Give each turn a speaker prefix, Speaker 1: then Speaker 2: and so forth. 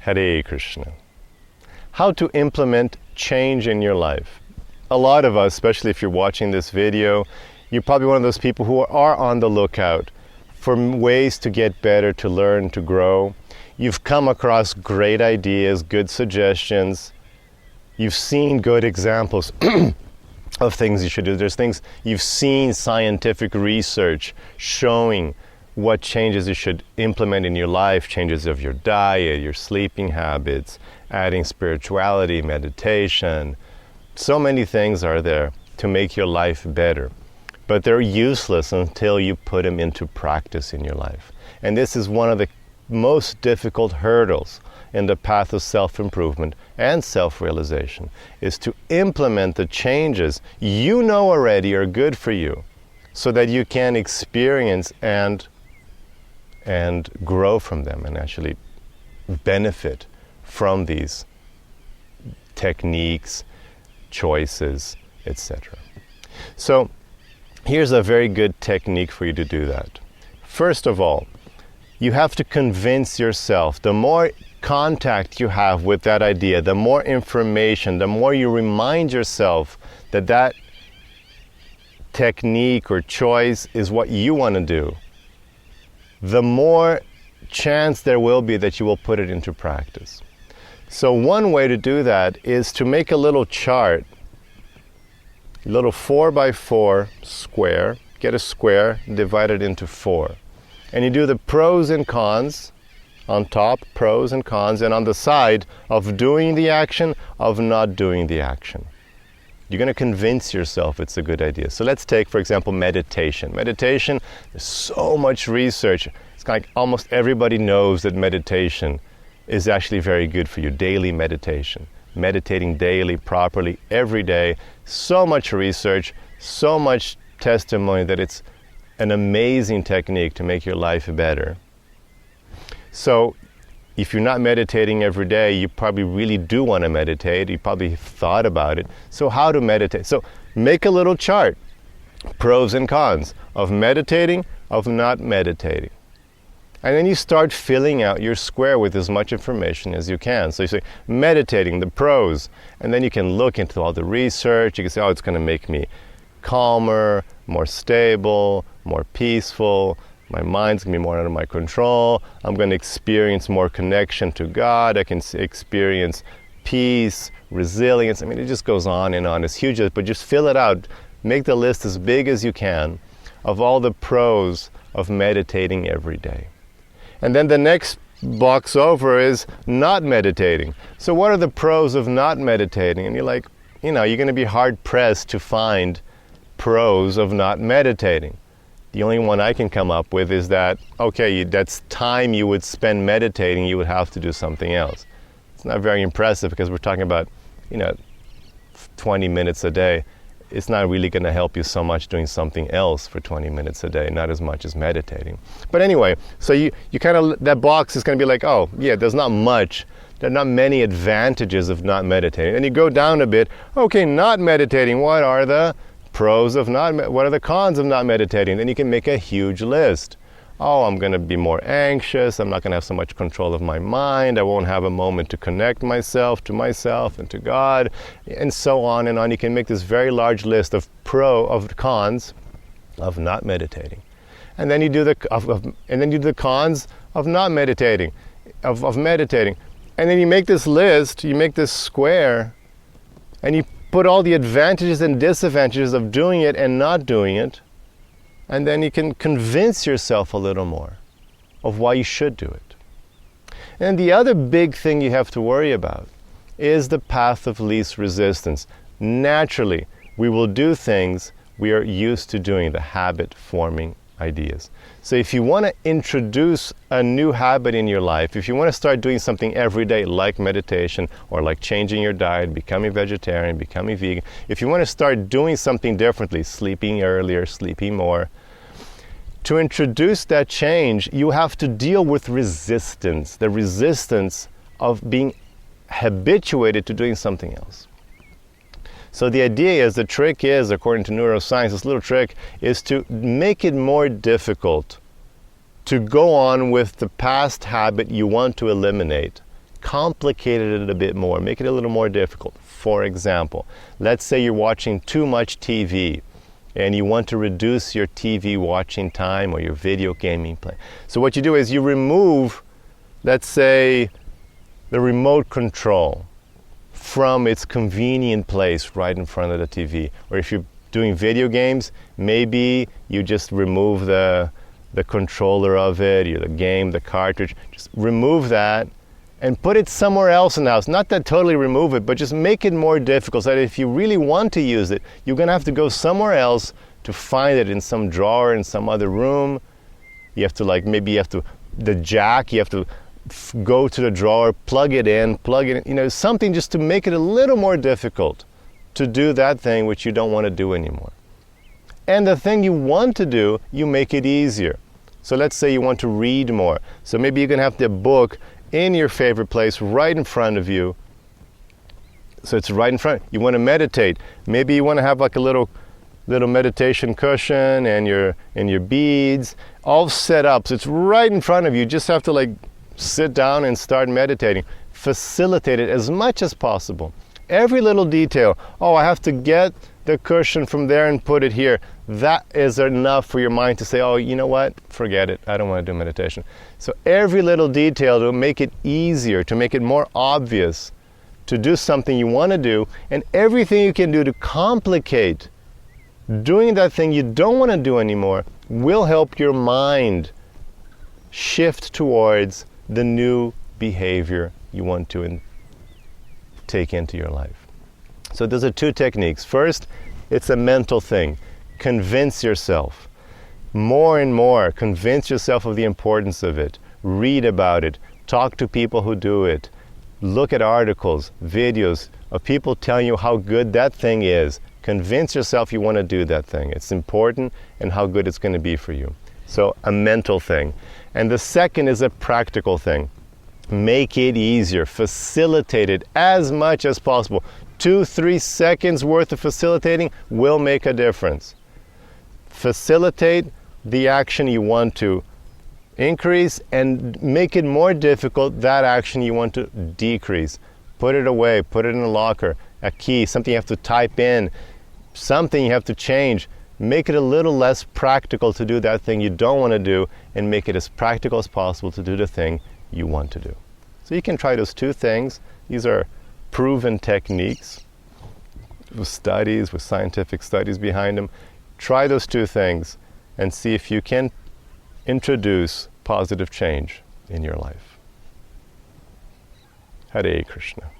Speaker 1: Hare Krishna. How to implement change in your life. A lot of us, especially if you're watching this video, you're probably one of those people who are on the lookout for ways to get better, to learn, to grow. You've come across great ideas, good suggestions. You've seen good examples of things you should do. There's things you've seen, scientific research showing what changes you should implement in your life, changes of your diet, your sleeping habits, adding spirituality, meditation. So many things are there to make your life better, but they're useless until you put them into practice in your life. And this is one of the most difficult hurdles in the path of self-improvement and self-realization, is to implement the changes you know already are good for you so that you can experience and grow from them and actually benefit from these techniques, choices, etc. So here's a very good technique for you to do that. First of all, you have to convince yourself. The more contact you have with that idea, the more information, the more you remind yourself that that technique or choice is what you want to do, the more chance there will be that you will put it into practice. So one way to do that is to make a little chart, a little 4x4 square. Get a square, divide it into 4. And you do the pros and cons on top, pros and cons, and on the side of doing the action, of not doing the action. You're going to convince yourself it's a good idea. So let's take, for example, meditation. Meditation, there's so much research. It's kind of like almost everybody knows that meditation is actually very good for you. Daily meditation. Meditating daily, properly, every day. So much research, so much testimony that it's an amazing technique to make your life better. So if you're not meditating every day, you probably really do want to meditate. You probably thought about it. So how to meditate? So make a little chart, pros and cons of meditating, of not meditating. And then you start filling out your square with as much information as you can. So you say, meditating, the pros. And then you can look into all the research. You can say, oh, it's going to make me calmer, more stable, more peaceful. My mind's going to be more under my control. I'm going to experience more connection to God. I can experience peace, resilience. I mean, it just goes on and on. It's huge, but just fill it out. Make the list as big as you can of all the pros of meditating every day. And then the next box over is not meditating. So what are the pros of not meditating? And you're like, you're going to be hard pressed to find pros of not meditating. The only one I can come up with is that, okay, that's time you would spend meditating, you would have to do something else. It's not very impressive because we're talking about, 20 minutes a day. It's not really going to help you so much doing something else for 20 minutes a day, not as much as meditating. But anyway, so you kind of, that box is going to be like, oh, yeah, there's not much. There are not many advantages of not meditating. And you go down a bit, okay, not meditating, what are the pros of what are the cons of not meditating? Then you can make a huge list. Oh, I'm going to be more anxious. I'm not going to have so much control of my mind. I won't have a moment to connect myself to myself and to God, and so on and on. You can make this very large list of cons of not meditating, and then you do the cons of not meditating, of meditating, and then you make this list. You make this square, and you put all the advantages and disadvantages of doing it and not doing it. And then you can convince yourself a little more of why you should do it. And the other big thing you have to worry about is the path of least resistance. Naturally, we will do things we are used to doing, the habit-forming ideas. So if you want to introduce a new habit in your life, if you want to start doing something every day like meditation or like changing your diet, becoming vegetarian, becoming vegan, if you want to start doing something differently, sleeping earlier, sleeping more, to introduce that change, you have to deal with resistance, the resistance of being habituated to doing something else. So the idea is, the trick is, according to neuroscience, this little trick is to make it more difficult to go on with the past habit you want to eliminate complicated it a bit more, make it a little more difficult. For example, let's say you're watching too much TV and you want to reduce your TV watching time or your video gaming play. So what you do is you remove, let's say, the remote control from its convenient place right in front of the TV. Or if you're doing video games, maybe you just remove the controller of it, or the game, the cartridge. Just remove that and put it somewhere else in the house. Not that totally remove it, but just make it more difficult so that if you really want to use it, you're going to have to go somewhere else to find it in some drawer in some other room. You have to the jack, you have to go to the drawer, plug it in, something just to make it a little more difficult to do that thing which you don't want to do anymore. And the thing you want to do, you make it easier. So let's say you want to read more. So maybe you can have the book in your favorite place right in front of you. So it's right in front. You want to meditate. Maybe you want to have like a little meditation cushion and your beads all set up. So it's right in front of you. You just have to sit down and start meditating. Facilitate it as much as possible. Every little detail. Oh, I have to get the cushion from there and put it here. That is enough for your mind to say, oh, you know what? Forget it. I don't want to do meditation. So every little detail to make it easier, to make it more obvious to do something you want to do, and everything you can do to complicate doing that thing you don't want to do anymore will help your mind shift towards the new behavior you want to take into your life. So those are two techniques. First, it's a mental thing. Convince yourself. More and more, convince yourself of the importance of it. Read about it. Talk to people who do it. Look at articles, videos of people telling you how good that thing is. Convince yourself you want to do that thing. It's important and how good it's going to be for you. So a mental thing. And the second is a practical thing. Make it easier. Facilitate it as much as possible. 2-3 seconds worth of facilitating will make a difference. Facilitate the action you want to increase and make it more difficult that action you want to decrease. Put it away, put it in a locker, a key, something you have to type in, something you have to change. Make it a little less practical to do that thing you don't want to do, and make it as practical as possible to do the thing you want to do. So you can try those two things. These are proven techniques with studies, with scientific studies behind them. Try those two things and see if you can introduce positive change in your life. Hare Krishna.